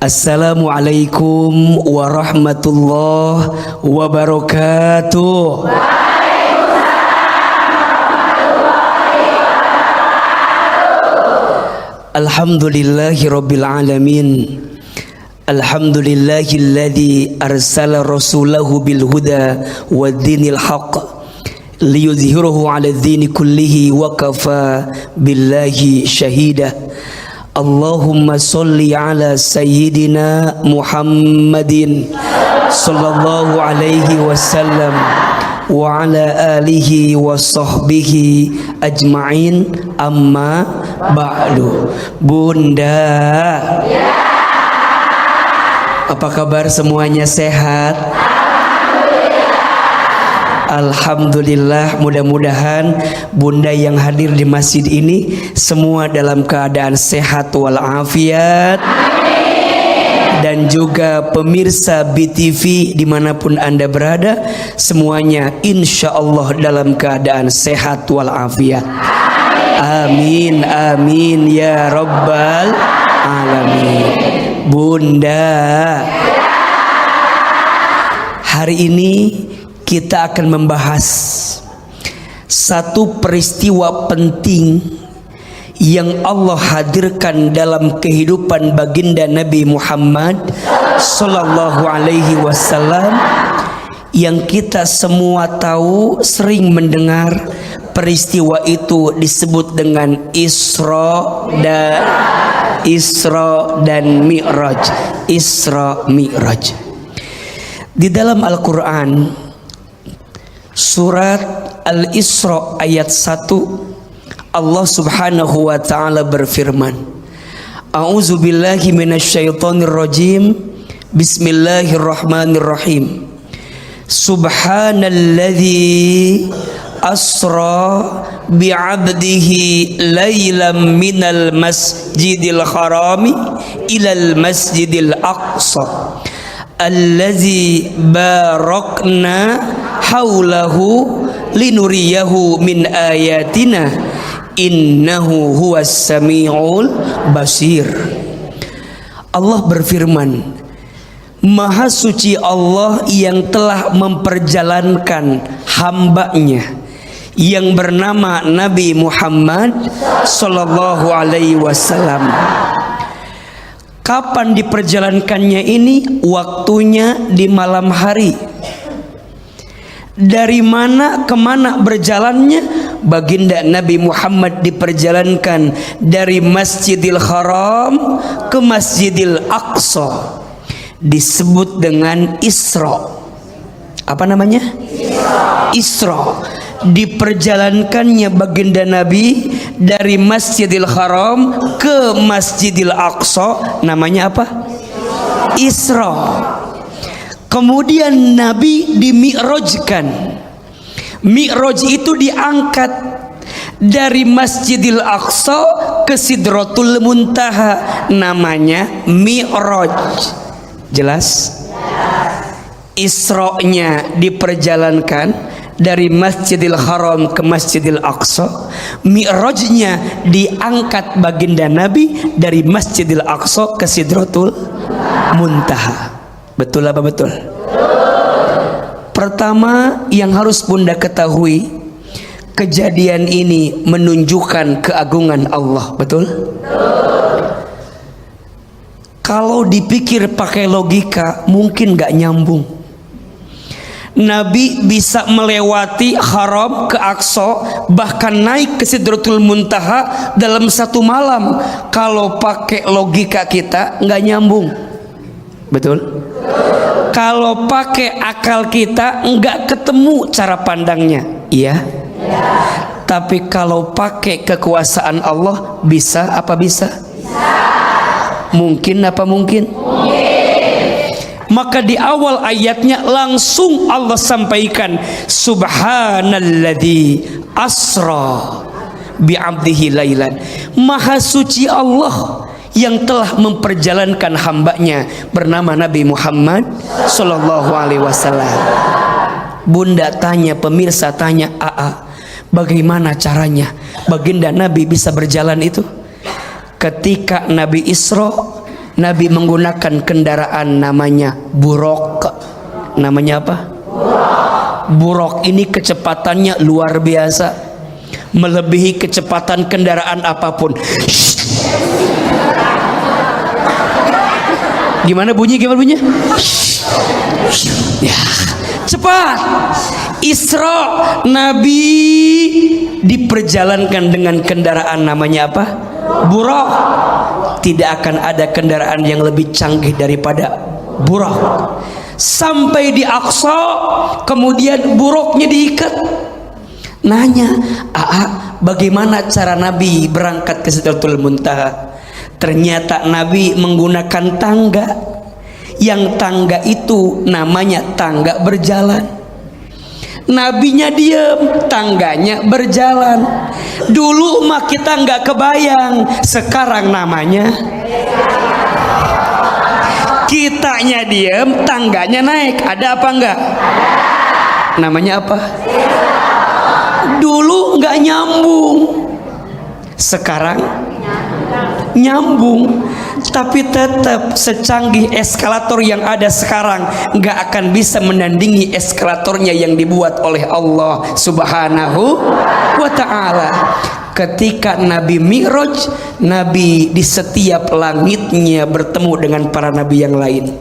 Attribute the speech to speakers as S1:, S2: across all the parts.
S1: Assalamualaikum warahmatullahi wabarakatuh. Alhamdulillahi rabbil alamin. Alhamdulillahilladzi arsala rasulahu bil huda waddinil haqq liyudhhirahu 'ala ad-dini kullihi wa kafa billahi shahida. Allahumma salli ala sayyidina Muhammadin sallallahu alaihi wasallam wa ala alihi wa sahbihi ajma'in, amma ba'du. Bunda, apa kabar semuanya, sehat? Alhamdulillah, mudah-mudahan bunda yang hadir di masjid ini semua dalam keadaan sehat walafiat. Dan juga pemirsa BTV dimanapun anda berada, semuanya insya Allah dalam keadaan sehat walafiat. Amin, amin ya rabbal alamin. Bunda, hari ini kita akan membahas satu peristiwa penting yang Allah hadirkan dalam kehidupan baginda Nabi Muhammad sallallahu alaihi wasallam, yang kita semua tahu, sering mendengar peristiwa itu disebut dengan Isra dan Mi'raj. Isra Mi'raj. Di dalam Al-Quran surat Al-Isra ayat 1, Allah subhanahu wa ta'ala berfirman, A'udzu billahi minasyaitonir rajim. Bismillahirrahmanirrahim. Subhanalladzi asra bi'abdihi laylam minal masjidil harami ilal masjidil aqsa allazi barakna haulahu linuriyahu min ayatina innahu huwas sami'ul basir. Allah berfirman, Maha suci Allah yang telah memperjalankan hambanya yang bernama Nabi Muhammad sallallahu alaihi wasallam. Kapan diperjalankannya ini? Waktunya di malam hari. Dari mana ke mana berjalannya? Baginda Nabi Muhammad diperjalankan dari Masjidil Haram ke Masjidil Aqsa, disebut dengan Isra. Apa namanya? Isra. Diperjalankannya baginda Nabi dari Masjidil Haram ke Masjidil Aqsa, namanya apa? Isra. Kemudian Nabi dimi'rajkan. Mi'raj itu diangkat dari Masjidil Aqsa ke Sidratul Muntaha, namanya Mi'raj. Jelas? Isra-nya diperjalankan dari Masjidil Haram ke Masjidil Aqsa. Mi'rajnya diangkat baginda Nabi dari Masjidil Aqsa ke Sidratul Muntaha. Betul apa betul? Pertama yang harus bunda ketahui, kejadian ini menunjukkan keagungan Allah. Betul? Kalau dipikir pakai logika mungkin gak nyambung. Nabi bisa melewati Haram ke Aqsa, bahkan naik ke Sidratul Muntaha dalam satu malam. Kalau pakai logika kita nggak nyambung. Betul? Kalau pakai akal kita nggak ketemu cara pandangnya. Iya? Tapi kalau pakai kekuasaan Allah, bisa apa bisa? Mungkin apa mungkin? Maka di awal ayatnya langsung Allah sampaikan, Subhanalladzi asra bi'abdihi lailan. Maha suci Allah yang telah memperjalankan hambanya bernama Nabi Muhammad sallallahu alaihi wasallam. Bunda tanya, pemirsa tanya, bagaimana caranya baginda Nabi bisa berjalan itu? Ketika Nabi Isra, Nabi menggunakan kendaraan namanya buraq. Namanya apa? Buraq ini kecepatannya luar biasa, melebihi kecepatan kendaraan apapun. Gimana bunyinya? Ya, cepat. Isra, Nabi diperjalankan dengan kendaraan namanya apa? Buraq. Tidak akan ada kendaraan yang lebih canggih daripada buraq. Sampai di Aqsa, kemudian buraqnya diikat. Nanya, bagaimana cara Nabi berangkat ke Sidratul Muntaha? Ternyata Nabi menggunakan tangga. Yang tangga itu namanya tangga berjalan. Nabinya diam, tangganya berjalan. Dulu mah kita nggak kebayang, sekarang namanya kitanya diam, tangganya naik. Ada apa enggak? Namanya apa? Dulu nggak nyambung, sekarang nyambung. Tapi tetap secanggih eskalator yang ada sekarang nggak akan bisa menandingi eskalatornya yang dibuat oleh Allah Subhanahu wa ta'ala. Ketika Nabi Mi'raj, Nabi di setiap langitnya bertemu dengan para nabi yang lain.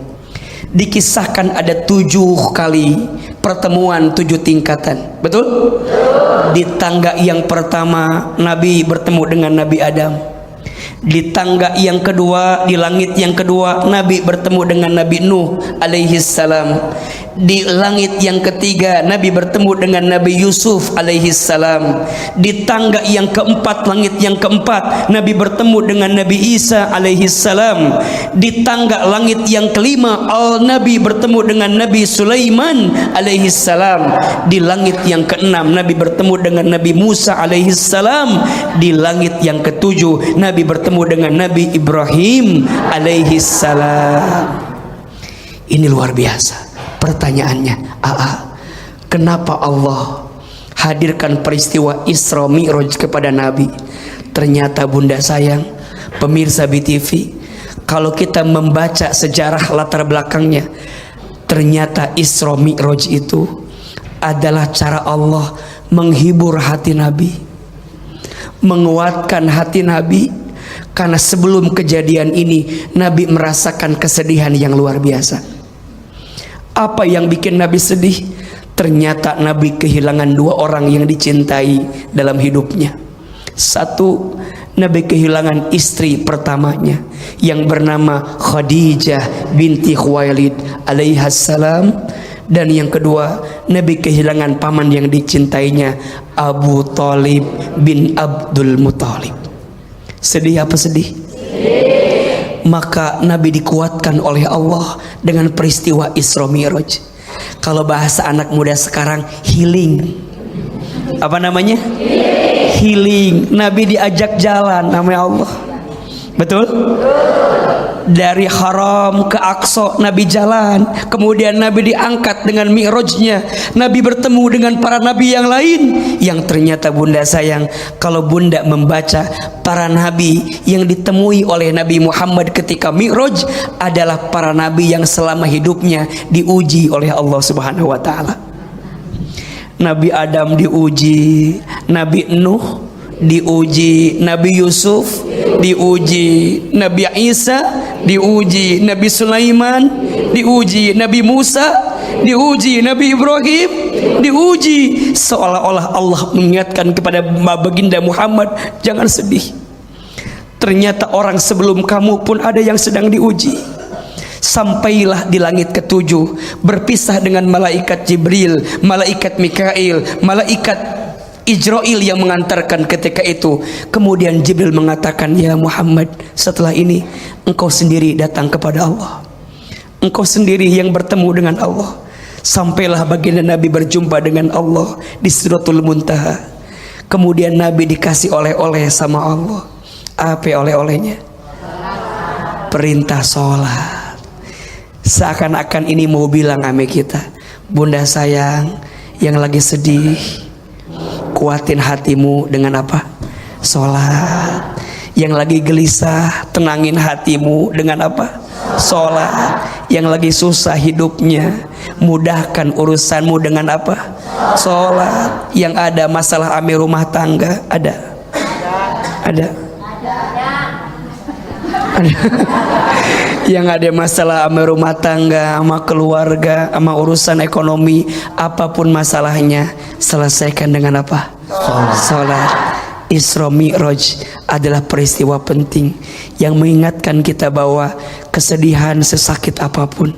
S1: Dikisahkan ada 7 kali pertemuan, 7 tingkatan. Betul? Di tangga yang pertama Nabi bertemu dengan Nabi Adam. Di tangga yang kedua, di langit yang kedua, Nabi bertemu dengan Nabi Nuh alaihi salam. Di langit yang ketiga, Nabi bertemu dengan Nabi Yusuf alaihi salam. Di tangga yang keempat, langit yang keempat, Nabi bertemu dengan Nabi Isa alaihi salam. Di tangga langit yang kelima, Nabi bertemu dengan Nabi Sulaiman alaihi salam. Di langit yang keenam, Nabi bertemu dengan Nabi Musa alaihi salam. Di langit yang ketujuh, Nabi bertemu dengan Nabi Ibrahim alaihi salam. Ini luar biasa. Pertanyaannya, kenapa Allah hadirkan peristiwa Isra Mi'raj kepada Nabi? Ternyata bunda sayang, pemirsa BTV, kalau kita membaca sejarah latar belakangnya, ternyata Isra Mi'raj itu adalah cara Allah menghibur hati Nabi, menguatkan hati Nabi. Karena sebelum kejadian ini Nabi merasakan kesedihan yang luar biasa. Apa yang bikin Nabi sedih? Ternyata Nabi kehilangan 2 orang yang dicintai dalam hidupnya. 1, Nabi kehilangan istri pertamanya yang bernama Khadijah binti Khuwailid alaihassalam. Dan yang kedua, Nabi kehilangan paman yang dicintainya, Abu Thalib bin Abdul Muthalib. Sedih apa sedih? Maka Nabi dikuatkan oleh Allah dengan peristiwa Isra Mi'raj. Kalau bahasa anak muda sekarang, healing. Apa namanya? Healing. Nabi diajak jalan namanya Allah. Betul? Dari Haram ke Aqsa Nabi jalan. Kemudian Nabi diangkat dengan Mi'rajnya. Nabi bertemu dengan para nabi yang lain, yang ternyata bunda sayang, kalau bunda membaca para nabi yang ditemui oleh Nabi Muhammad ketika Mi'raj adalah para nabi yang selama hidupnya diuji oleh Allah Subhanahu wa ta'ala. Nabi Adam diuji, Nabi Nuh diuji, Nabi Yusuf diuji, Nabi Isa diuji, Nabi Sulaiman diuji, Nabi Musa diuji, Nabi Ibrahim diuji. Seolah-olah Allah mengingatkan kepada baginda Muhammad, jangan sedih. Ternyata orang sebelum kamu pun ada yang sedang diuji. Sampailah di langit ke-7, berpisah dengan malaikat Jibril, malaikat Mikail, malaikat Ijrail yang mengantarkan ketika itu. Kemudian Jibril mengatakan, ya Muhammad, setelah ini engkau sendiri datang kepada Allah, engkau sendiri yang bertemu dengan Allah. Sampailah baginda Nabi berjumpa dengan Allah di Sidratul Muntaha. Kemudian Nabi dikasih oleh-oleh sama Allah. Apa oleh-olehnya? Perintah sholat. Seakan-akan ini mau bilang ame kita, bunda sayang yang lagi sedih, kuatin hatimu dengan apa? Sholat. Yang lagi gelisah, tenangin hatimu dengan apa? Sholat. Yang lagi susah hidupnya, mudahkan urusanmu dengan apa? Sholat. Yang ada masalah ame rumah tangga, ada? Yang ada masalah sama rumah tangga, sama keluarga, sama urusan ekonomi, apapun masalahnya, selesaikan dengan apa? Salat. Isra Mi'raj adalah peristiwa penting yang mengingatkan kita bahwa kesedihan sesakit apapun,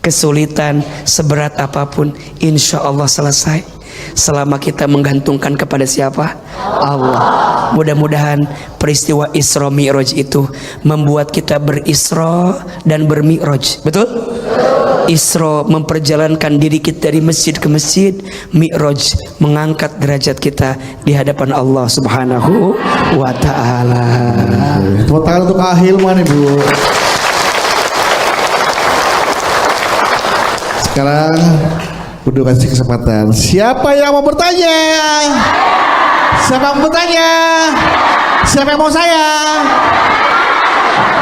S1: kesulitan seberat apapun, insya Allah selesai selama kita menggantungkan kepada siapa? Allah. Mudah-mudahan peristiwa Isra Mi'raj itu membuat kita berisra dan bermi'raj. Betul? Isra memperjalankan diri kita dari masjid ke masjid, Mi'raj mengangkat derajat kita di hadapan Allah Subhanahu wa ta'ala.
S2: Tepuk tangan untuk Ahilman, Ibu. Sekarang udah kasih kesempatan. Siapa yang mau bertanya? Siapa yang mau bertanya? Siapa yang mau saya?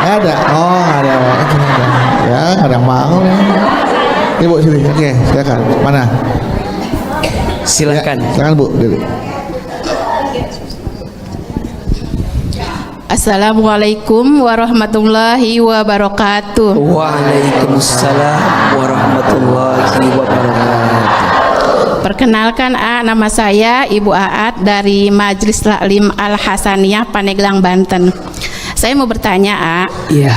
S2: Ada. Oh, ada. Ya, nggak ada yang mau. Ibu sini. Oke, silakan. Mana?
S1: Silakan.
S2: Ya, silakan Bu.
S3: Assalamualaikum warahmatullahi wabarakatuh.
S1: Waalaikumsalam warahmatullahi wabarakatuh.
S3: Perkenalkan, nama saya Ibu Aat dari Majelis Taklim Al Hasaniyah Pandeglang, Banten. Saya mau bertanya,
S1: Iya.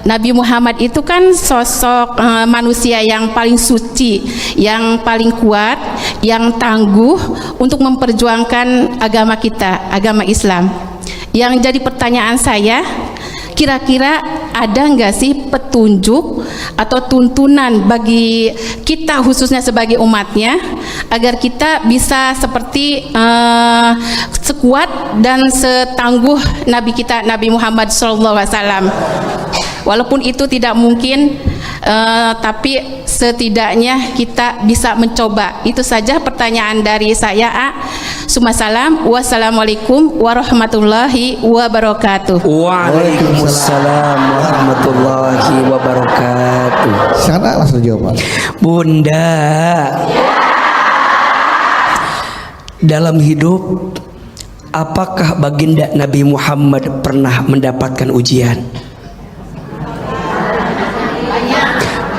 S3: Nabi Muhammad itu kan sosok manusia yang paling suci, yang paling kuat, yang tangguh untuk memperjuangkan agama kita, agama Islam. Yang jadi pertanyaan saya, kira-kira ada nggak sih petunjuk atau tuntunan bagi kita khususnya sebagai umatnya agar kita bisa seperti sekuat dan setangguh Nabi kita Nabi Muhammad SAW. Walaupun itu tidak mungkin, tapi setidaknya kita bisa mencoba. Itu saja pertanyaan dari saya. Sumasalam. Wassalamualaikum warahmatullahi wabarakatuh.
S1: Waalaikumsalam warahmatullahi wabarakatuh.
S2: Sana langsung jawab.
S1: Bunda, dalam hidup, apakah baginda Nabi Muhammad pernah mendapatkan ujian?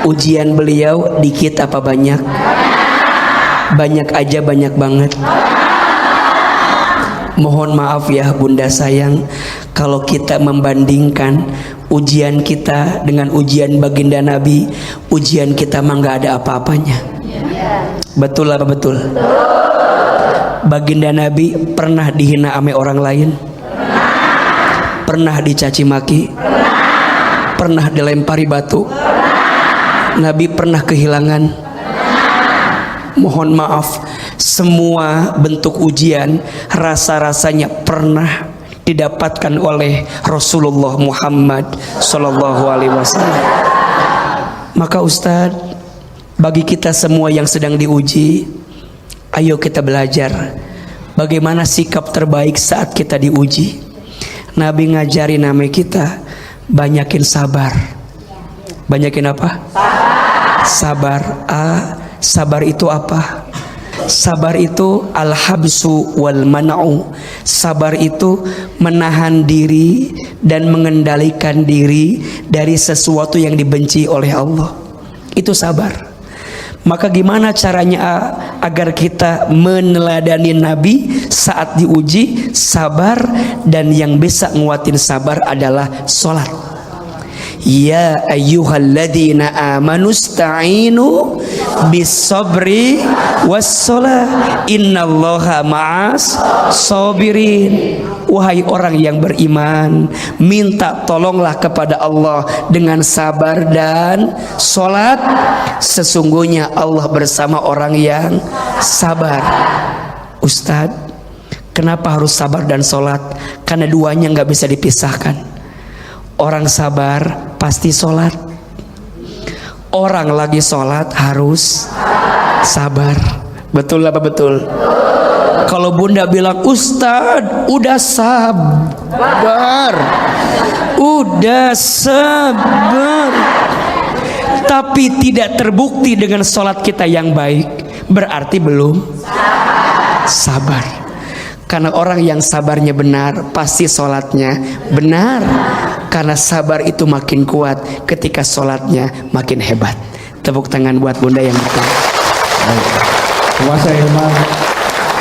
S1: Ujian beliau dikit apa banyak? Banyak aja, banyak banget. Mohon maaf ya Bunda sayang, kalau kita membandingkan ujian kita dengan ujian baginda Nabi, ujian kita mah nggak ada apa-apanya. Betul apa betul? Baginda Nabi pernah dihina ame orang lain? Pernah dicaci maki? Pernah dilempari batu? Nabi pernah kehilangan? Mohon maaf, semua bentuk ujian rasa-rasanya pernah didapatkan oleh Rasulullah Muhammad Sallallahu Alaihi Wasallam. Maka Ustadz, bagi kita semua yang sedang diuji, ayo kita belajar bagaimana sikap terbaik saat kita diuji. Nabi ngajarin nama kita banyakin sabar. Banyakin apa? Sabar. Sabar itu apa? Sabar itu al-habsu wal man'u. Sabar itu menahan diri dan mengendalikan diri dari sesuatu yang dibenci oleh Allah. Itu sabar. Maka gimana caranya agar kita meneladani Nabi saat diuji? Sabar, dan yang bisa nguatin sabar adalah sholat. Ya ayyuhalladzina amanu sta'inu bis-sabri was-shalah innallaha ma'as sabirin. Wahai orang yang beriman, minta tolonglah kepada Allah dengan sabar dan sholat. Sesungguhnya Allah bersama orang yang sabar. Ustadz, kenapa harus sabar dan sholat? Karena duanya nggak bisa dipisahkan. Orang sabar pasti sholat. Orang lagi sholat harus sabar. Betul apa betul? Kalau bunda bilang, Ustadz, udah sabar, udah sabar, tapi tidak terbukti dengan sholat kita yang baik, berarti belum sabar. Karena orang yang sabarnya benar, pasti sholatnya benar. Karena sabar itu makin kuat ketika sholatnya makin hebat. Tepuk tangan buat bunda yang betul.
S2: Puasa Hilman.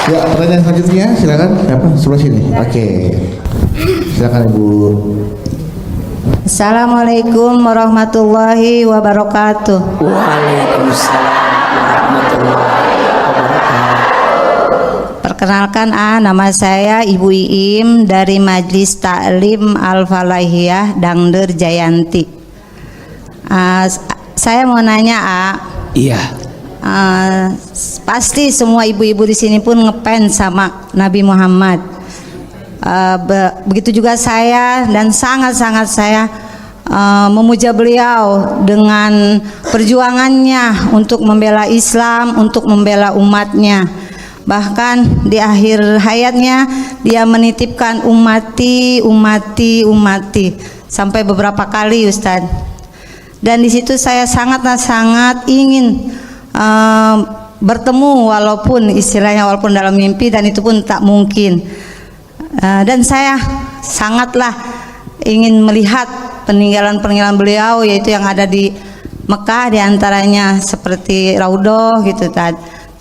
S2: Ya, pertanyaan selanjutnya silakan. Siapa? Sebelah sini. Oke. Silakan Ibu.
S4: Assalamualaikum warahmatullahi wabarakatuh.
S1: Waalaikumsalam warahmatullahi wabarakatuh.
S4: Perkenalkan, nama saya Ibu Iim dari Majelis Taklim Al-Falahiyah Dangder Jayanti. Saya mau nanya,
S1: Iya.
S4: pasti semua ibu-ibu di sini pun ngefans sama Nabi Muhammad. Begitu juga saya, dan sangat-sangat saya memuja beliau dengan perjuangannya untuk membela Islam, untuk membela umatnya. Bahkan di akhir hayatnya dia menitipkan umati sampai beberapa kali, Ustadz. Dan di situ saya sangat ingin bertemu, walaupun dalam mimpi, dan itu pun tak mungkin. Dan saya sangatlah ingin melihat peninggalan beliau, yaitu yang ada di Mekah, diantaranya seperti Raudhah gitu, Tad.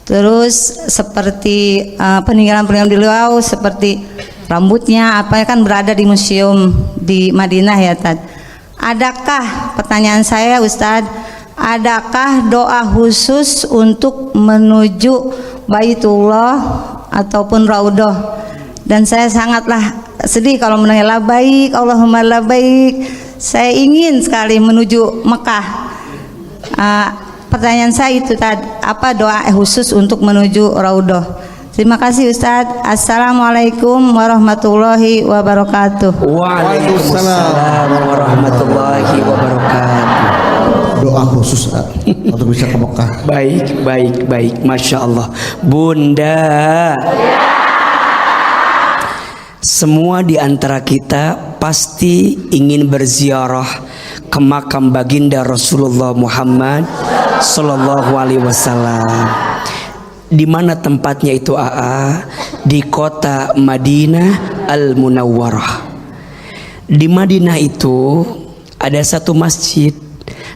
S4: Terus seperti peninggalan beliau, seperti rambutnya apa kan berada di museum di Madinah ya, Tad. Adakah, pertanyaan saya Ustadz, adakah doa khusus untuk menuju Baitullah ataupun Raudhah? Dan saya sangatlah sedih kalau mendengar labbaik Allahumma labbaik. Saya ingin sekali menuju Mekah. Pertanyaan saya itu tadi, apa doa khusus untuk menuju Raudhah? Terima kasih Ustadz. Assalamualaikum warahmatullahi wabarakatuh.
S1: Waalaikumsalam warahmatullahi wabarakatuh.
S2: Doa khusus untuk bisa ke Mekah.
S1: Baik, Masya Allah. Bunda, semua di antara kita pasti ingin berziarah ke makam baginda Rasulullah Muhammad Sallallahu Alaihi Wasallam. Di mana tempatnya itu, di kota Madinah Al-Munawwarah. Di Madinah itu ada satu masjid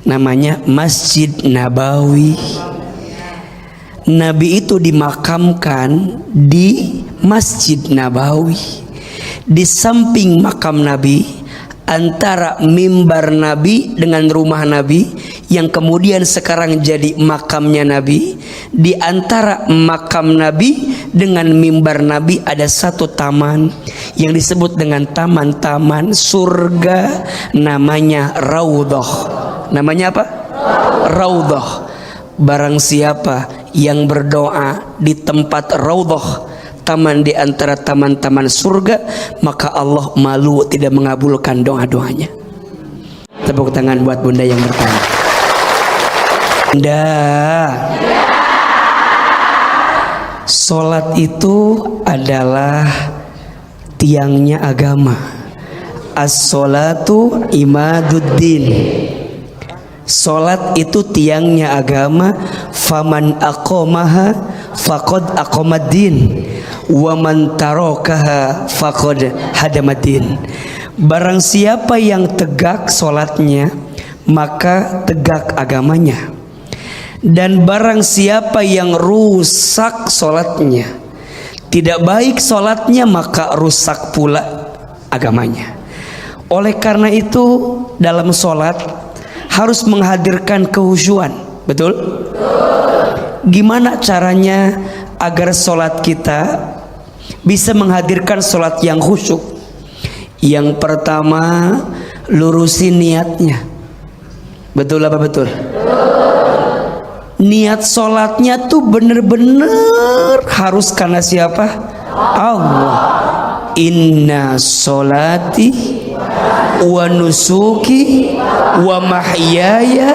S1: namanya Masjid Nabawi. Nabi itu dimakamkan di Masjid Nabawi. Di samping makam Nabi, antara mimbar Nabi dengan rumah Nabi, yang kemudian sekarang jadi makamnya Nabi, di antara makam Nabi dengan mimbar Nabi ada satu taman yang disebut dengan taman-taman surga, namanya Raudhah. Namanya apa? Raudhah. Barang siapa yang berdoa di tempat Raudhah, taman di antara taman-taman surga, maka Allah malu tidak mengabulkan doa-doanya. Tepuk tangan buat bunda yang bertanya. Bunda, sholat itu adalah tiangnya agama. As-sholatu imaduddin. Sholat itu tiangnya agama. Faman aqomaha faqad aqomaddin, wa man tarakaha faqad hadamaddin. Barang siapa yang tegak sholatnya, maka tegak agamanya. Dan barang siapa yang rusak sholatnya, tidak baik sholatnya, maka rusak pula agamanya. Oleh karena itu, dalam sholat harus menghadirkan kehusyuan. Betul? Gimana caranya agar sholat kita bisa menghadirkan sholat yang khusyuk? Yang pertama, lurusin niatnya. Betul apa betul? Niat sholatnya tuh bener-bener harus karena siapa? Allah. Inna sholati wa nusuki wa mahyaya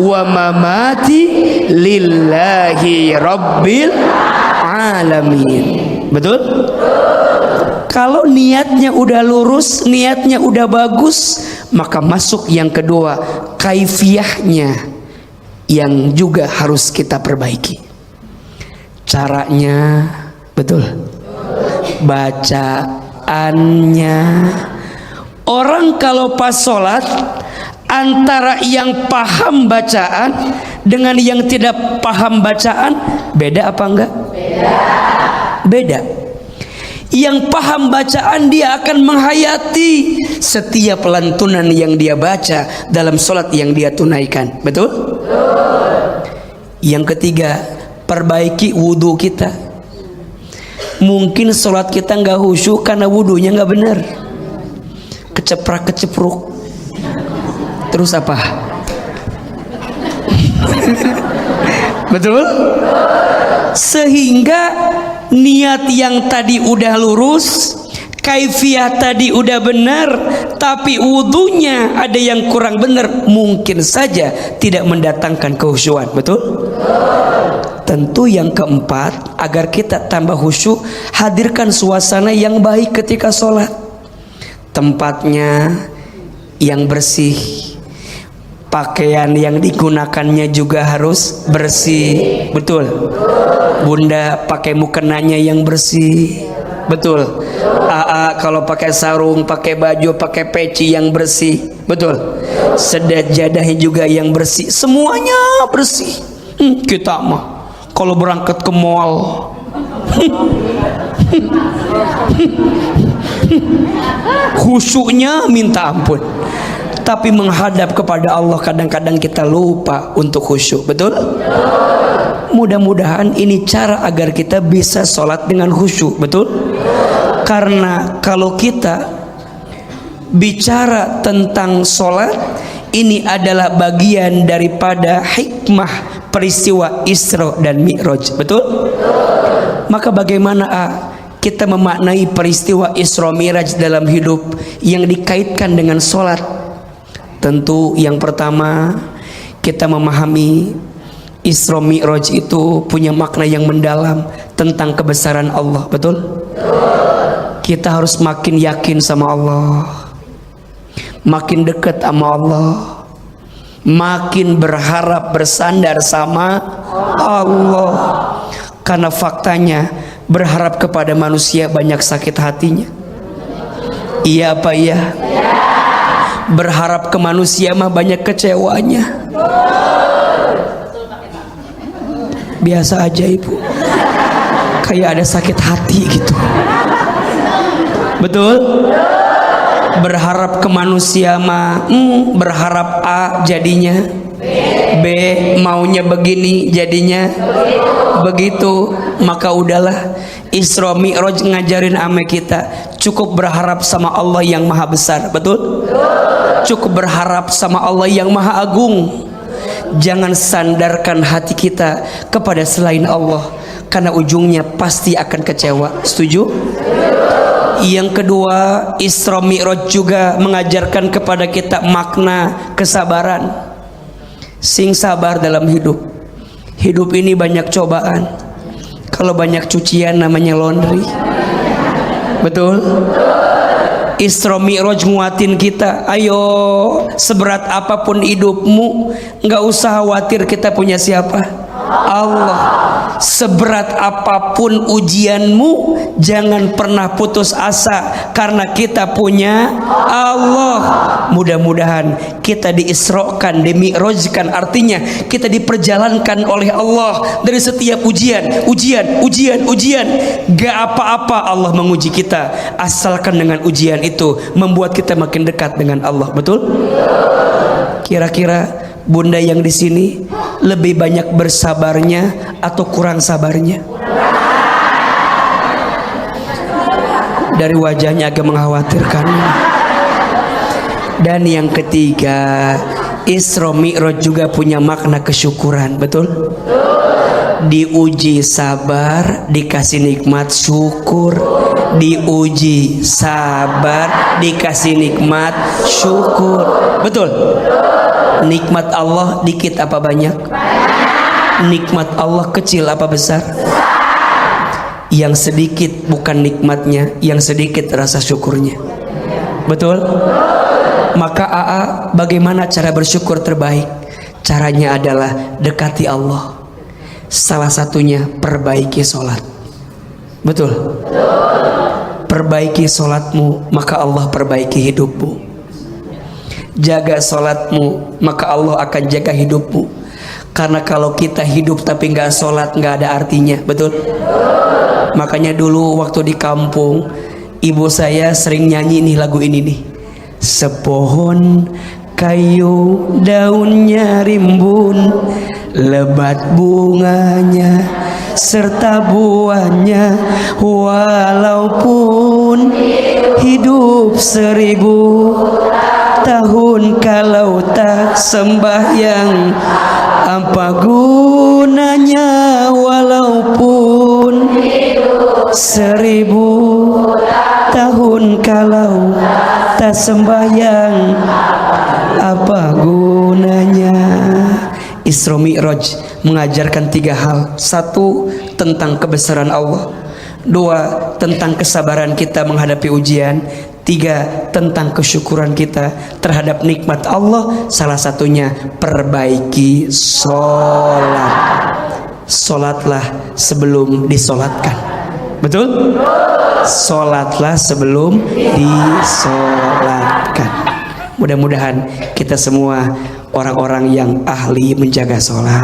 S1: wa mamati lillahi rabbil alamin. Betul? Kalau niatnya udah lurus, niatnya udah bagus, maka masuk yang kedua, kaifiyahnya yang juga harus kita perbaiki. Caranya, betul? Bacaannya. Orang kalau pas sholat, antara yang paham bacaan dengan yang tidak paham bacaan, beda apa enggak? Beda. Yang paham bacaan dia akan menghayati setiap lantunan yang dia baca dalam sholat yang dia tunaikan. Betul? Yang ketiga, perbaiki wudhu kita. Mungkin sholat kita nggak khusyuk karena wudhunya nggak benar, keceprak kecepruk. Terus apa? Betul? Sehingga niat yang tadi udah lurus, kaifiyah tadi udah benar, tapi wudunya ada yang kurang benar, mungkin saja tidak mendatangkan kehusyuan. Betul? Tentu yang keempat, agar kita tambah khusyuk, hadirkan suasana yang baik ketika sholat. Tempatnya yang bersih, pakaian yang digunakannya juga harus bersih. Betul? Bunda pakai mukenanya yang bersih. Betul? AA kalau pakai sarung, pakai baju, pakai peci yang bersih. Betul? Sedajadahnya juga yang bersih. Semuanya bersih. Kita mah kalau berangkat ke mall khusyuknya minta ampun. Tapi menghadap kepada Allah kadang-kadang kita lupa untuk khusyuk. Betul? Mudah-mudahan ini cara agar kita bisa sholat dengan khusyuk. Betul? Karena kalau kita bicara tentang sholat, ini adalah bagian daripada hikmah peristiwa Isra dan Mi'raj. Betul? Maka bagaimana kita memaknai peristiwa Isra Mi'raj dalam hidup yang dikaitkan dengan sholat? Tentu yang pertama, kita memahami Isra Mi'raj itu punya makna yang mendalam tentang kebesaran Allah. Betul? Kita harus makin yakin sama Allah, makin dekat sama Allah, makin berharap bersandar sama Allah. Karena faktanya berharap kepada manusia banyak sakit hatinya. Iya apa iya? Berharap ke manusia mah banyak kecewanya. Biasa aja ibu, kayak ada sakit hati gitu. Betul? Berharap ke manusia mah berharap A jadinya B, maunya begini jadinya begitu. Maka udahlah, Isra Mi'raj ngajarin ame kita cukup berharap sama Allah yang maha besar. Betul? Cukup berharap sama Allah yang maha agung. Jangan sandarkan hati kita kepada selain Allah, karena ujungnya pasti akan kecewa. Setuju? Yang kedua, Isra Mi'raj juga mengajarkan kepada kita makna kesabaran. Sing sabar dalam hidup. Hidup ini banyak cobaan. Kalau banyak cucian namanya laundry. Betul? Isra Mi'raj nguatin kita, ayo seberat apapun hidupmu, nggak usah khawatir, kita punya siapa? Allah. Seberat apapun ujianmu, jangan pernah putus asa, karena kita punya Allah. Mudah-mudahan kita diisrokan, dimi'rajkan, artinya kita diperjalankan oleh Allah dari setiap ujian. Gak apa-apa Allah menguji kita, asalkan dengan ujian itu membuat kita makin dekat dengan Allah. Betul? Kira-kira bunda yang di sini lebih banyak bersabarnya atau kurang sabarnya? Dari wajahnya agak mengkhawatirkan. Dan yang ketiga, Isra Mi'raj juga punya makna kesyukuran. Betul? Diuji sabar, dikasih nikmat syukur. Diuji sabar, dikasih nikmat syukur. Betul? Nikmat Allah dikit apa banyak? Nikmat Allah kecil apa besar? yang sedikit bukan nikmatnya, yang sedikit rasa syukurnya. Betul? Maka AA, bagaimana cara bersyukur terbaik? Caranya adalah dekati Allah. Salah satunya perbaiki sholat. Betul? Perbaiki sholatmu, maka Allah perbaiki hidupmu. Jaga sholatmu, maka Allah akan jaga hidupmu. Karena kalau kita hidup tapi nggak sholat, nggak ada artinya. Betul? Makanya dulu waktu di kampung, ibu saya sering nyanyi nih lagu ini nih. Sepohon kayu daunnya rimbun, lebat bunganya serta buahnya, walaupun hidup 1000 tahun kalau tak sembahyang, apa gunanya walaupun 1000 tahun kalau tak sembahyang, apa gunanya? Isra Mi'raj mengajarkan 3 hal. 1, tentang kebesaran Allah. 2, tentang kesabaran kita menghadapi ujian. 3, tentang kesyukuran kita terhadap nikmat Allah. Salah satunya perbaiki sholat. Sholatlah sebelum disolatkan. Betul? Sholatlah sebelum disolatkan. Mudah-mudahan kita semua orang-orang yang ahli menjaga sholat.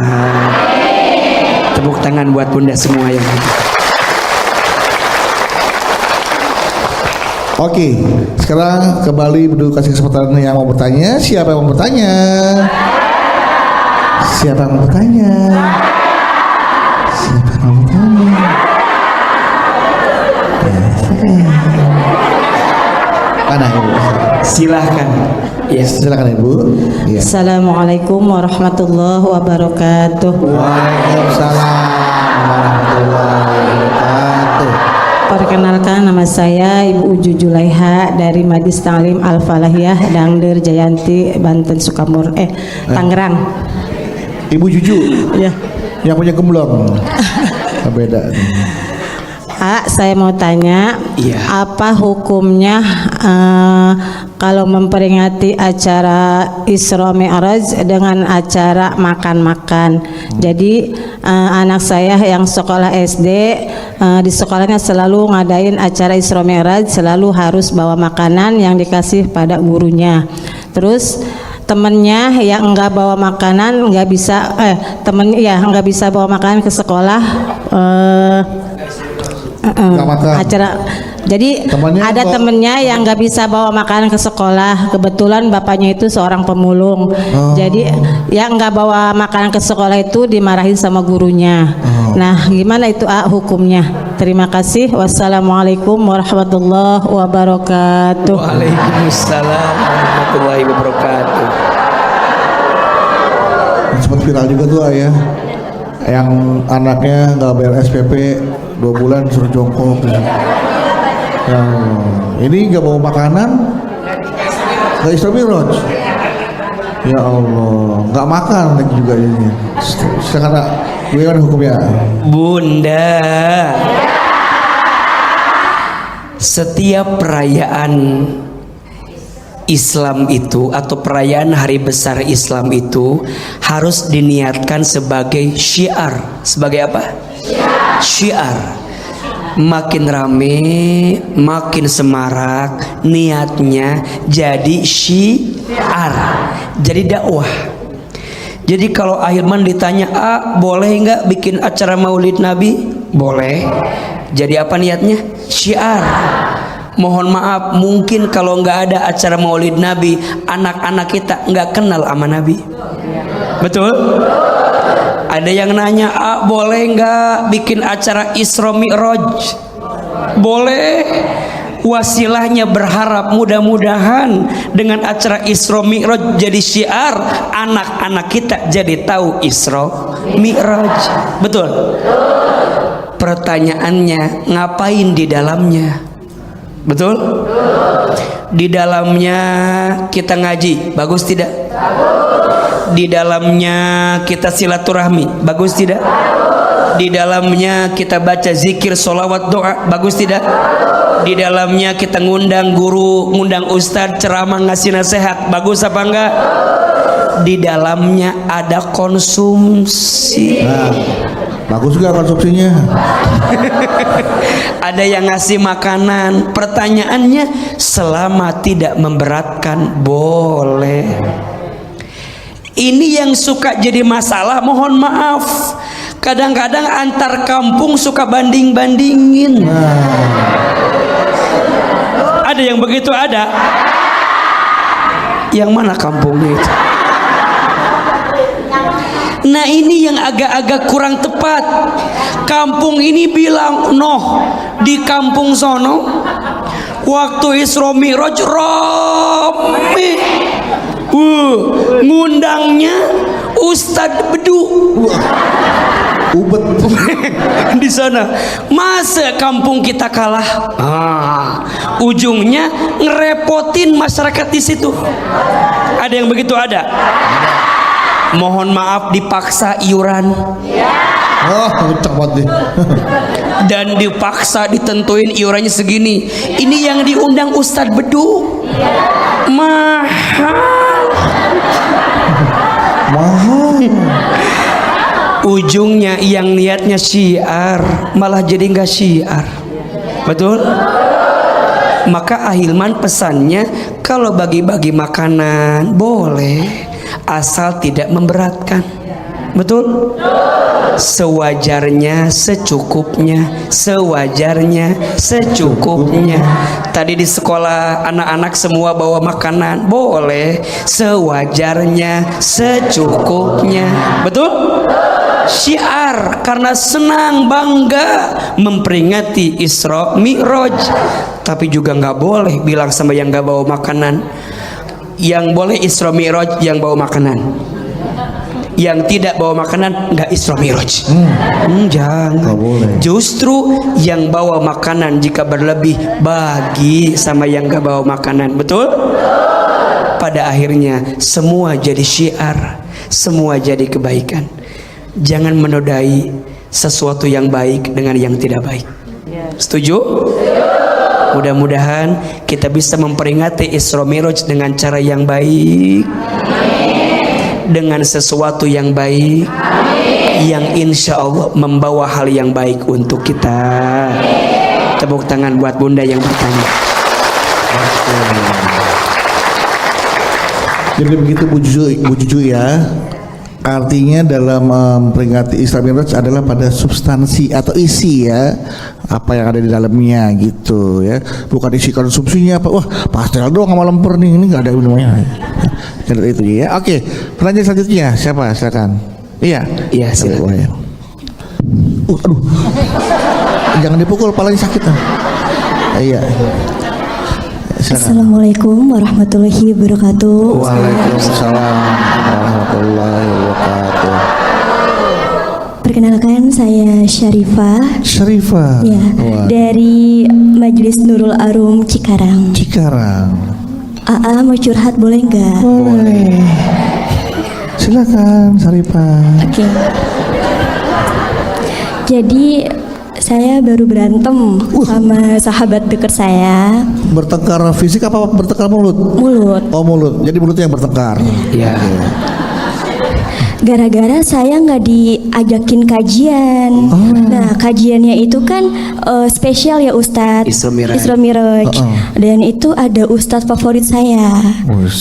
S1: Tepuk tangan buat bunda semua yang ada.
S2: Oke, sekarang kembali Bunda kasih kesempatan yang mau bertanya. Siapa yang mau bertanya? Siapa yang mau bertanya? Siapa yang mau bertanya? Mana Ibu?
S1: Silahkan.
S2: Ya, silakan Ibu. Ya.
S5: Assalamualaikum warahmatullahi wabarakatuh.
S2: Waalaikumsalam warahmatullahi wabarakatuh.
S5: Perkenalkan, nama saya Ibu Uju Julaiha dari Majlis Ta'lim Al-Falahiyah Dangder Jayanti, Banten, Tangerang.
S2: Ibu Juju.
S5: Ya.
S2: Yang punya gemblong. Beda.
S5: Saya mau tanya,
S1: Iya.
S5: apa hukumnya kalau memperingati acara Isra Mi'raj dengan acara makan-makan? Jadi anak saya yang sekolah SD, di sekolahnya selalu ngadain acara Isra Mi'raj, selalu harus bawa makanan yang dikasih pada gurunya. Terus temennya yang enggak bawa makanan nggak bisa, nggak bisa bawa makanan ke sekolah. Acara, jadi
S2: temennya
S5: ada temennya yang nggak bisa bawa makanan ke sekolah. Kebetulan bapaknya itu seorang pemulung. Jadi yang nggak bawa makanan ke sekolah itu dimarahin sama gurunya. Nah, gimana itu hukumnya? Terima kasih. Wassalamualaikum warahmatullahi wabarakatuh.
S1: Waalaikumsalam warahmatullahi wabarakatuh.
S2: Sempat viral juga tuh ya, yang anaknya nggak bayar SPP 2 bulan suruh jongkok. Yang ini nggak bawa makanan, nggak Isra Mi'raj. Ya Allah, nggak makan lagi juga ini. Sekarang bagaimana hukumnya?
S1: Bunda, setiap perayaan Islam itu atau perayaan hari besar Islam itu harus diniatkan sebagai syiar. Sebagai apa? Syiar. Makin rame, makin semarak, niatnya jadi syiar, jadi dakwah. Jadi kalau Ahilman ditanya, boleh nggak bikin acara Maulid Nabi? Boleh. Jadi apa niatnya? Syiar. Mohon maaf, mungkin kalau nggak ada acara Maulid Nabi, anak-anak kita nggak kenal sama Nabi. Betul? Ada yang nanya, boleh nggak bikin acara Isra Mi'raj? Boleh. Wasilahnya berharap mudah-mudahan dengan acara Isra Mi'raj jadi syiar, anak-anak kita jadi tahu Isra Mi'raj. Betul? Pertanyaannya, ngapain di dalamnya? Betul? Di dalamnya kita ngaji, bagus tidak? Di dalamnya kita silaturahmi, bagus tidak? Di dalamnya kita baca zikir, solawat, doa. Bagus tidak? Di dalamnya kita ngundang guru, ngundang ustadz, ceramah, ngasih nasihat. Bagus apa enggak? Di dalamnya ada konsumsi.
S2: Nah, bagus juga konsumsinya.
S1: Ada yang ngasih makanan. Pertanyaannya, selama tidak memberatkan boleh. Ini yang suka jadi masalah, mohon maaf. Kadang-kadang antar kampung suka banding-bandingin. Ada yang begitu, ada. Yang mana kampungnya itu? Nah, ini yang agak-agak kurang tepat. Kampung ini bilang, noh, di kampung sono waktu Isra Mi'raj rame. Ngundangnya Ustadz Bedu.
S2: Ubet
S1: Di sana. Masa kampung kita kalah? Ujungnya ngerepotin masyarakat di situ. Ada yang begitu, ada. Mohon maaf, dipaksa iuran.
S2: oh kenceng banget nih.
S1: Dan dipaksa ditentuin iurannya segini. Ini yang diundang Ustadz Bedu. Mahal. Ujungnya yang niatnya syiar malah jadi nggak syiar. Betul? Maka Ahilman pesannya, kalau bagi-bagi makanan boleh, asal tidak memberatkan. Betul? Sewajarnya, secukupnya, sewajarnya, secukupnya. Tadi di sekolah anak-anak semua bawa makanan, boleh, sewajarnya, secukupnya. Betul? Syiar, karena senang, bangga memperingati Isra Mi'raj. Tapi juga nggak boleh bilang sama yang nggak bawa makanan. Yang boleh Isra Mi'raj yang bawa makanan. Yang tidak bawa makanan nggak Isra Mi'raj. Jangan. Justru yang bawa makanan jika berlebih bagi sama yang nggak bawa makanan. Betul? Pada akhirnya semua jadi syiar, semua jadi kebaikan. Jangan menodai sesuatu yang baik dengan yang tidak baik. Setuju? Mudah-mudahan kita bisa memperingati Isra Mi'raj dengan cara yang baik, dengan sesuatu yang baik, yang insya Allah membawa hal yang baik untuk kita. Tepuk tangan buat Bunda yang bertanya.
S2: Jadi begitu Bu Juju ya. Artinya dalam memperingati Isra Mi'raj adalah pada substansi atau isi ya, apa yang ada di dalamnya gitu ya, bukan isi konsumsinya apa, wah pastel doang sama lemper nih, ini nggak ada minumnya. Itu ya. Oke, pertanyaan selanjutnya siapa? Silakan. Iya.
S1: Iya, silakan.
S2: Aduh. Jangan dipukul, palanya sakit. Iya.
S6: Assalamualaikum warahmatullahi wabarakatuh.
S2: Waalaikumsalam warahmatullahi wabarakatuh.
S6: Perkenalkan, saya Syarifah.
S2: Syarifah.
S6: Ya, dari Majelis Nurul Arum Cikarang. AA mau curhat boleh nggak?
S2: Boleh. Silakan Syarifah.
S6: Oke. Jadi saya baru berantem sama sahabat dekat saya.
S2: Bertengkar fisik apa bertengkar mulut?
S6: Mulut.
S2: Oh mulut. Jadi mulutnya yang bertengkar.
S1: Ya.
S6: Gara-gara saya nggak diajakin kajian. Nah, kajiannya itu kan spesial ya Ustadz. Isra Mi'raj. Dan itu ada Ustadz favorit saya.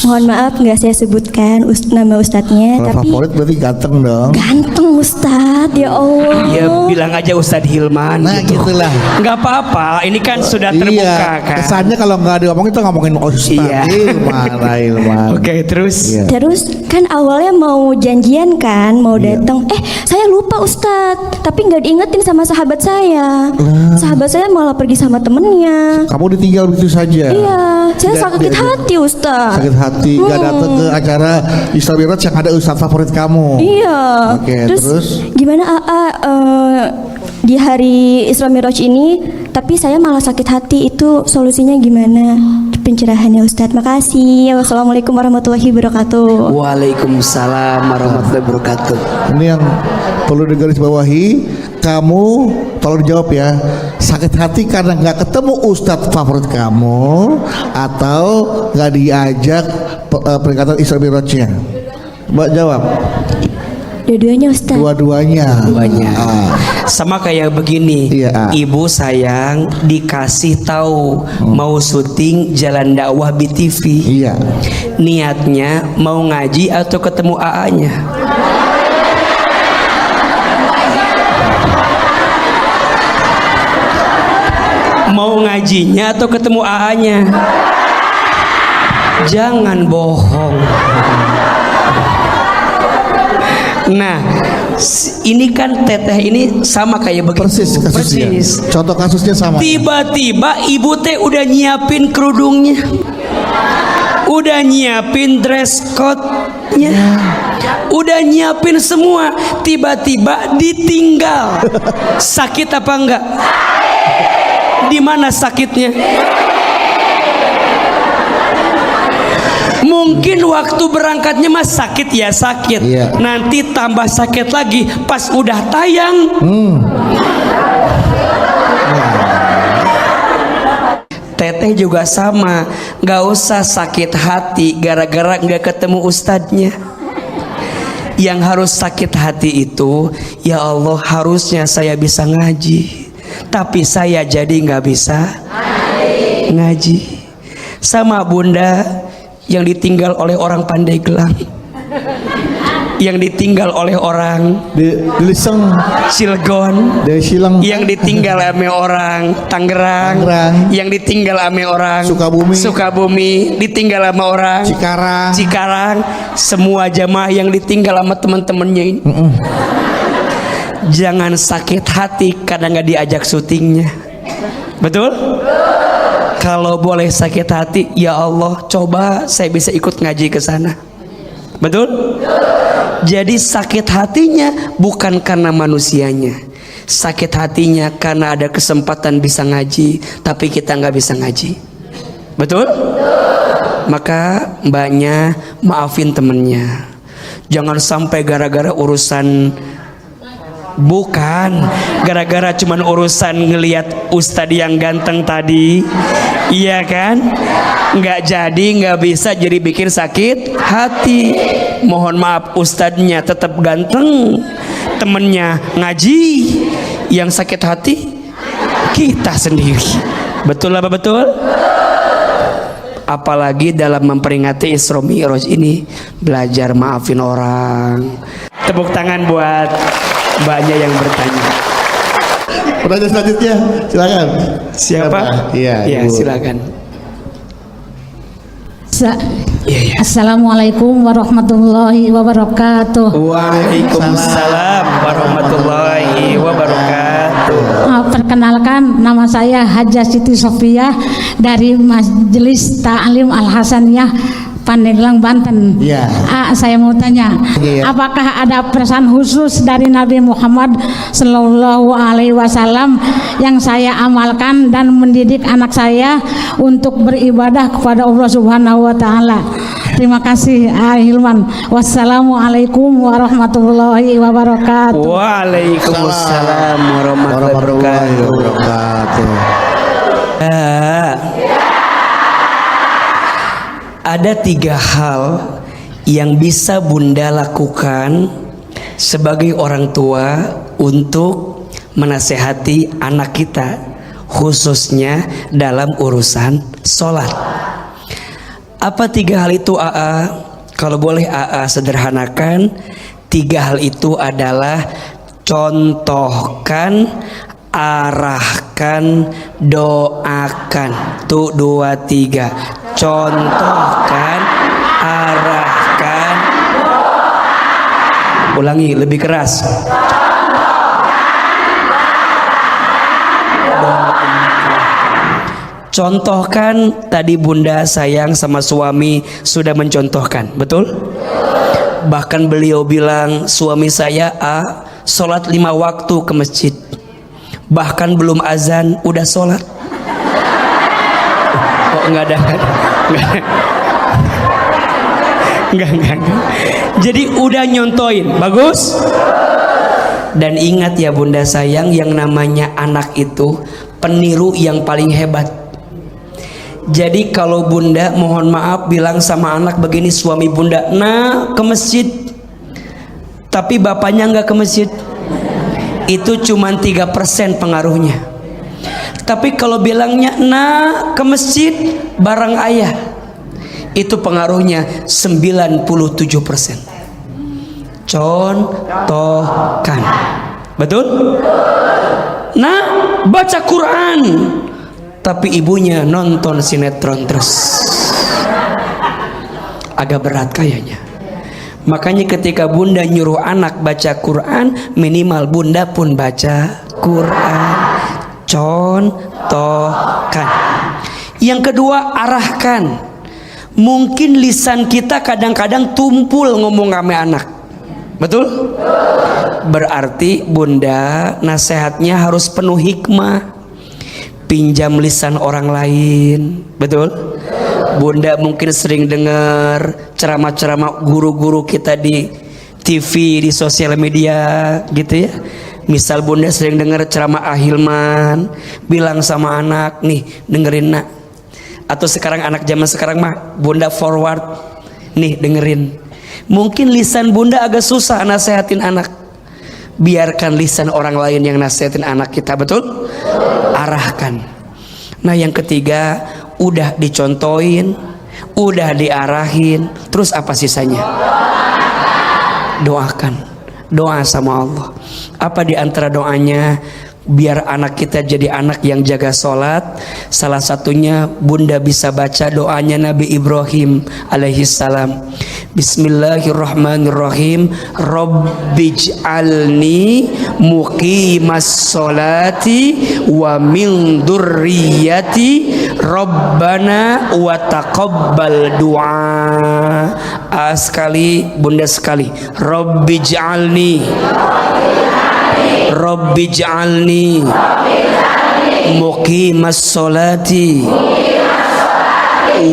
S6: Mohon maaf nggak saya sebutkan nama Ustadznya.
S2: Kalau
S6: tapi
S2: favorit berarti ganteng dong.
S6: ganteng Ustadz, ya Allah.
S1: Ya bilang aja Ustadz Hilman.
S2: Nah gitulah.
S1: Nggak apa-apa, ini kan sudah terbuka
S2: Iya,
S1: kan.
S2: kesannya kalau nggak diomongin itu ngomongin Ustadz.
S1: Iya.
S2: Hilman.
S1: Oke, terus.
S2: Iya.
S6: Terus kan awalnya mau janjian kan, mau datang. Saya lupa Ustadz, tapi nggak diingetin sama sahabat saya. Sahabat saya malah pergi sama temennya.
S2: Kamu ditinggal begitu saja.
S6: Iya, saya
S2: Tidak-
S6: sakit
S2: tidak-
S6: hati Ustadz.
S2: Sakit hati, nggak datang ke acara Isra Mi'raj yang ada Ustadz favorit kamu.
S6: Iya.
S2: Oke, terus?
S6: gimana AA di hari Isra Mi'raj ini? Tapi saya malah sakit hati, itu solusinya gimana? Pencerahannya Ustadz. Makasih. Wassalamualaikum warahmatullahi wabarakatuh.
S1: Waalaikumsalam warahmatullahi wabarakatuh.
S2: Ini yang perlu digarisbawahi, kamu, tolong dijawab ya, sakit hati karena nggak ketemu ustadz favorit kamu atau nggak diajak peringatan Isra Mi'rajnya? Mbak jawab.
S6: Dua-duanya Ustaz.
S2: Dua-duanya.
S1: Sama kayak begini,
S2: Iya.
S1: ibu sayang dikasih tahu mau syuting Jalan Dakwah BTV.
S2: Iya.
S1: Niatnya mau ngaji atau ketemu AA-nya? Mau ngajinya atau ketemu AA-nya? Jangan bohong. Nah, ini kan teteh ini sama kayak begitu.
S2: Persis kasusnya.
S1: Persis.
S2: Contoh kasusnya sama.
S1: Tiba-tiba ibu teh udah nyiapin kerudungnya, udah nyiapin dress code-nya, udah nyiapin semua. Tiba-tiba ditinggal. Sakit apa enggak? Di mana sakitnya? Mungkin waktu berangkatnya mah sakit ya sakit.
S2: Iya.
S1: Nanti tambah sakit lagi pas udah tayang. Teteh juga sama, nggak usah sakit hati gara-gara nggak ketemu ustadznya. Yang harus sakit hati itu, ya Allah harusnya saya bisa ngaji, tapi saya jadi nggak bisa ngaji. Sama bunda yang ditinggal oleh orang Pandeglang, yang ditinggal oleh orang
S2: Di Liseng,
S1: Cilegon,
S2: dari Silang,
S1: yang ditinggal ame orang Tangerang, yang ditinggal ame orang Sukabumi, ditinggal sama orang Cikarang, semua jamaah yang ditinggal sama teman-temannya ini. Jangan sakit hati karena nggak diajak syutingnya. Betul? Kalau boleh sakit hati, ya Allah, coba saya bisa ikut ngaji ke sana. Betul? Jadi sakit hatinya bukan karena manusianya, sakit hatinya karena ada kesempatan bisa ngaji, tapi kita nggak bisa ngaji. Betul? Maka mbaknya maafin temennya. Jangan sampai gara-gara urusan, bukan gara-gara cuman urusan ngelihat ustadz yang ganteng tadi, iya kan, nggak jadi, nggak bisa, jadi bikin sakit hati. Mohon maaf, ustadznya tetap ganteng, temennya ngaji, yang sakit hati kita sendiri. Betul apa betul? Apalagi dalam memperingati Isra Mi'raj ini, belajar maafin orang. Tepuk tangan buat mbaknya yang bertanya.
S2: Pertanyaan selanjutnya, silakan.
S1: Siapa?
S2: Iya,
S1: silakan.
S7: Assalamualaikum warahmatullahi wabarakatuh.
S1: Waalaikumsalam warahmatullahi wabarakatuh.
S7: Perkenalkan, nama saya Hajah Siti Sofia dari Majelis Ta'lim Al-Hasaniyah Pandeglang, Banten.
S2: Iya.
S7: Saya mau tanya,
S2: Iya.
S7: apakah ada pesan khusus dari Nabi Muhammad Sallallahu Alaihi Wasallam yang saya amalkan dan mendidik anak saya untuk beribadah kepada Allah Subhanahu Wa Taala? Terima kasih, Hilman. Wassalamualaikum warahmatullahi wabarakatuh.
S1: Waalaikumsalam warahmatullahi wabarakatuh. Ada 3 hal yang bisa bunda lakukan sebagai orang tua untuk menasehati anak kita, khususnya dalam urusan sholat. Apa 3 hal itu, AA? Kalau boleh AA sederhanakan, 3 hal itu adalah contohkan, arahkan, doakan. Tuh 2, 3. Contohkan, arahkan. Ulangi lebih keras. Contohkan, tadi bunda sayang sama suami sudah mencontohkan, betul? Bahkan beliau bilang, suami saya sholat 5 waktu ke masjid, bahkan belum azan udah sholat. Oh enggak ada. Enggak. Jadi udah nyontoin, bagus. Dan ingat ya bunda sayang, yang namanya anak itu peniru yang paling hebat. Jadi kalau bunda mohon maaf bilang sama anak begini, suami bunda, nah ke masjid, tapi bapaknya nggak ke masjid, itu cuma 3% pengaruhnya. Tapi kalau bilangnya nah ke masjid bareng ayah, itu pengaruhnya 97%. Contohkan, betul? Nah, baca Quran, tapi ibunya nonton sinetron terus, agak berat kayaknya. Makanya ketika bunda nyuruh anak baca Quran, minimal bunda pun baca Quran. Contohkan. Yang kedua, arahkan. Mungkin lisan kita kadang-kadang tumpul ngomong sama anak, betul? Berarti bunda nasihatnya harus penuh hikmah. Pinjam lisan orang lain, betul? Bunda mungkin sering dengar ceramah-ceramah guru-guru kita di TV, di sosial media gitu ya. Misal bunda sering dengar ceramah Ahilman, bilang sama anak, nih dengerin nak. Atau sekarang anak zaman sekarang mah bunda forward, nih dengerin. Mungkin lisan bunda agak susah nasehatin anak. Biarkan lisan orang lain yang nasihatin anak kita, betul? Arahkan. Nah yang ketiga, udah dicontohin, udah diarahin, terus apa sisanya? Doakan. Doa sama Allah. Apa di antara doanya? Biar anak kita jadi anak yang jaga sholat. Salah satunya bunda bisa baca doanya Nabi Ibrahim alaihissalam. Bismillahirrahmanirrahim. Rabbij'alni muqimas sholati wa min dzurriyyati Rabbana wa taqabbal du'a. Sekali, bunda sekali. Rabbij'alni muqimas sholati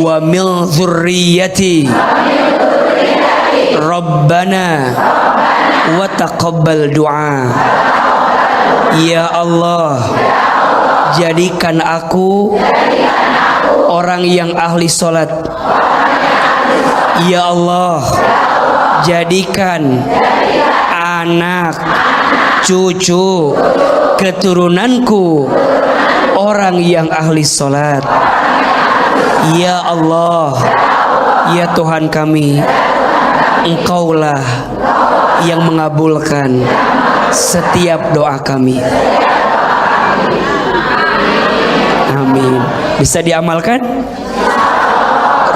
S1: wa min dzurriyyati Rabbana wa taqabbal du'a. Ya Allah, jadikan aku orang yang ahli sholat. Ya Allah, jadikan anak, cucu, keturunanku orang yang ahli sholat. Ya Allah, ya Tuhan kami, Engkaulah yang mengabulkan setiap doa kami. Amin. Bisa diamalkan?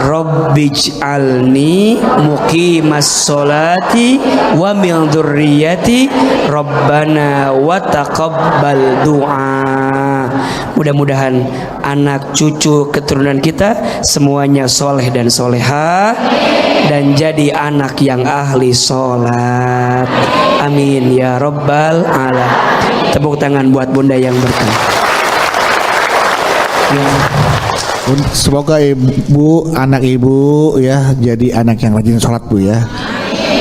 S1: Rabbij'alni muqimas sholati wa min dzurriyyati Rabbana wa taqabbal du'a. Mudah-mudahan anak cucu keturunan kita semuanya soleh dan soleha dan jadi anak yang ahli sholat. Amin ya rabbal alamin. Tepuk tangan buat bunda yang berkah.
S2: Semoga ibu, anak ibu ya jadi anak yang rajin sholat bu ya.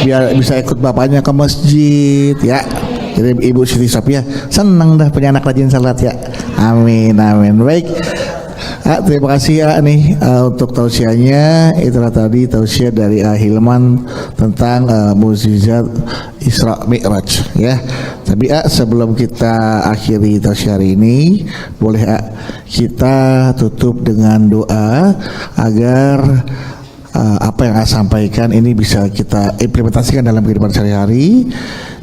S2: Biar bisa ikut bapaknya ke masjid ya. Jadi ibu Siti Sophia senang dah punya anak rajin sholat ya. Amin amin. Baik. Terima kasih nih untuk tausiahnya. Itulah tadi tausiah dari Hilman tentang mukjizat Isra Mi'raj ya. Tapi sebelum kita akhiri tausiah hari ini, boleh kita tutup dengan doa agar apa yang saya sampaikan ini bisa kita implementasikan dalam kehidupan sehari-hari,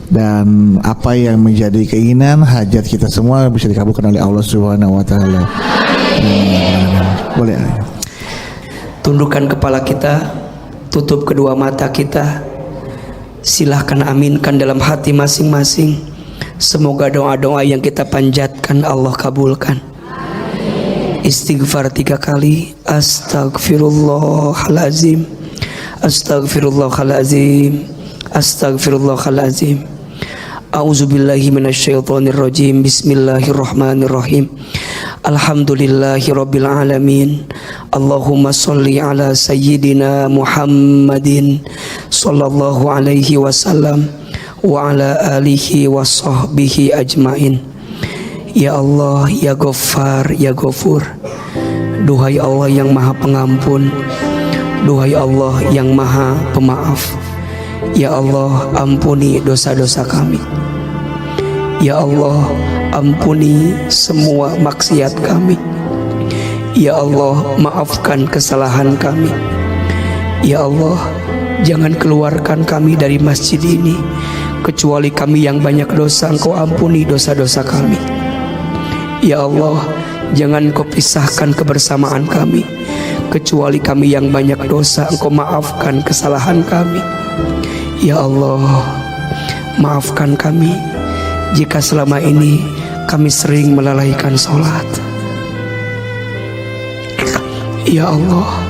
S2: dan apa yang menjadi keinginan hajat kita semua bisa dikabulkan oleh Allah Subhanahu wa taala. Boleh.
S1: Tundukkan kepala kita, tutup kedua mata kita. Silahkan aminkan dalam hati masing-masing. Semoga doa-doa yang kita panjatkan Allah kabulkan. Istighfar 3 kali. Astaghfirullahalazim, astaghfirullahalazim, astaghfirullahalazim. A'udzubillahi minasyaitonirrajim. Bismillahirrahmanirrahim. Alhamdulillahirabbil alamin. Allahumma sholli ala sayyidina Muhammadin sallallahu alaihi wasallam wa ala alihi wa sahbihi ajmain. Ya Allah, ya Ghaffar, ya Ghafur. Duhai Allah yang Maha Pengampun, duhai Allah yang Maha Pemaaf. Ya Allah, ampuni dosa-dosa kami. Ya Allah, ampuni semua maksiat kami. Ya Allah, maafkan kesalahan kami. Ya Allah, jangan keluarkan kami dari masjid ini kecuali kami yang banyak dosa, Engkau ampuni dosa-dosa kami. Ya Allah, jangan Engkau pisahkan kebersamaan kami kecuali kami yang banyak dosa, Engkau maafkan kesalahan kami. Ya Allah, maafkan kami jika selama ini kami sering melalaikan sholat. Ya Allah,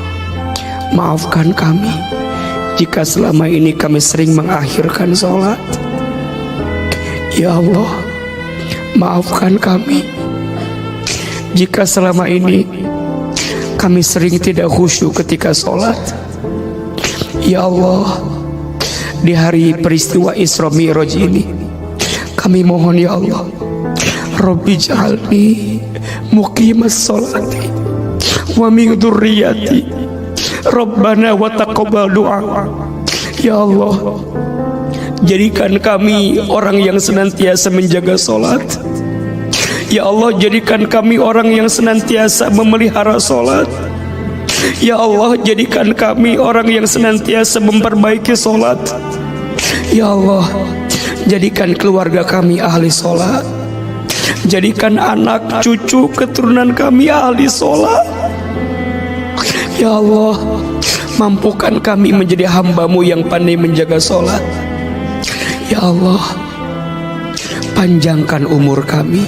S1: maafkan kami jika selama ini kami sering mengakhirkan sholat. Ya Allah, maafkan kami jika selama ini kami sering tidak khusyuk ketika sholat. Ya Allah, di hari peristiwa Isra Mi'raj ini kami mohon ya Allah, Rabbi ja'alni muqimas sholati wa min dzurriyyati Rabbana wa taqabbal du'a. Ya Allah, jadikan kami orang yang senantiasa menjaga sholat. Ya Allah, jadikan kami orang yang senantiasa memelihara sholat. Ya Allah, jadikan kami orang yang senantiasa memperbaiki sholat. Ya Allah, jadikan keluarga kami ahli sholat. Jadikan anak, cucu, keturunan kami ahli sholat. Ya Allah, mampukan kami menjadi hamba-Mu yang pandai menjaga sholat. Ya Allah, panjangkan umur kami,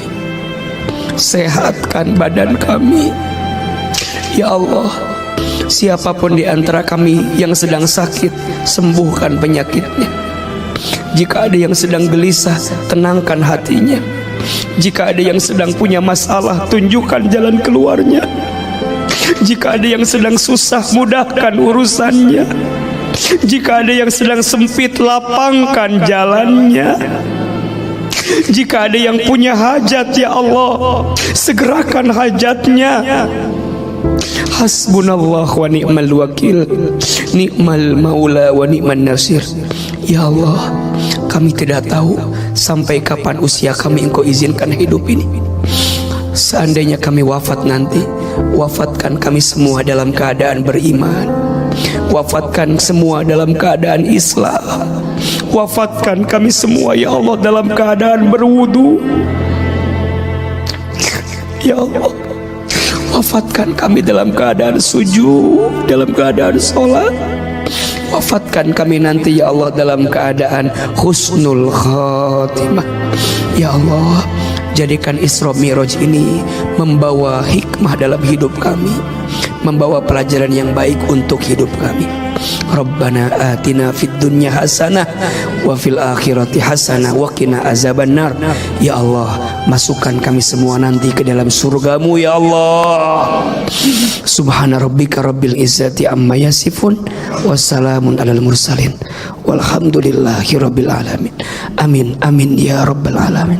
S1: sehatkan badan kami. Ya Allah, siapapun di antara kami yang sedang sakit, sembuhkan penyakitnya. Jika ada yang sedang gelisah, tenangkan hatinya. Jika ada yang sedang punya masalah, tunjukkan jalan keluarnya. Jika ada yang sedang susah, mudahkan urusannya. Jika ada yang sedang sempit, lapangkan jalannya. Jika ada yang punya hajat, ya Allah, segerakan hajatnya. Hasbunallah wa ni'mal wakil, ni'mal maula wa ni'man nasir. Ya Allah, kami tidak tahu sampai kapan usia kami Engkau izinkan hidup ini. Seandainya kami wafat nanti, wafatkan kami semua dalam keadaan beriman. Wafatkan semua dalam keadaan Islam. Wafatkan kami semua ya Allah dalam keadaan berwudu. Ya Allah, wafatkan kami dalam keadaan sujud, dalam keadaan sholat. Wafatkan kami nanti ya Allah dalam keadaan husnul khatimah. Ya Allah, jadikan Isra Mi'raj ini membawa hikmah dalam hidup kami, membawa pelajaran yang baik untuk hidup kami. Rabbana atina fid dunya hasanah wa fil akhirati hasanah wa qina azabannar. Ya Allah, masukkan kami semua nanti ke dalam surga-Mu ya Allah. Subhana rabbika rabbil izzati amma yasifun wassalamun alal mursalin walhamdulillahi rabbil alamin. Amin amin ya rabbal alamin.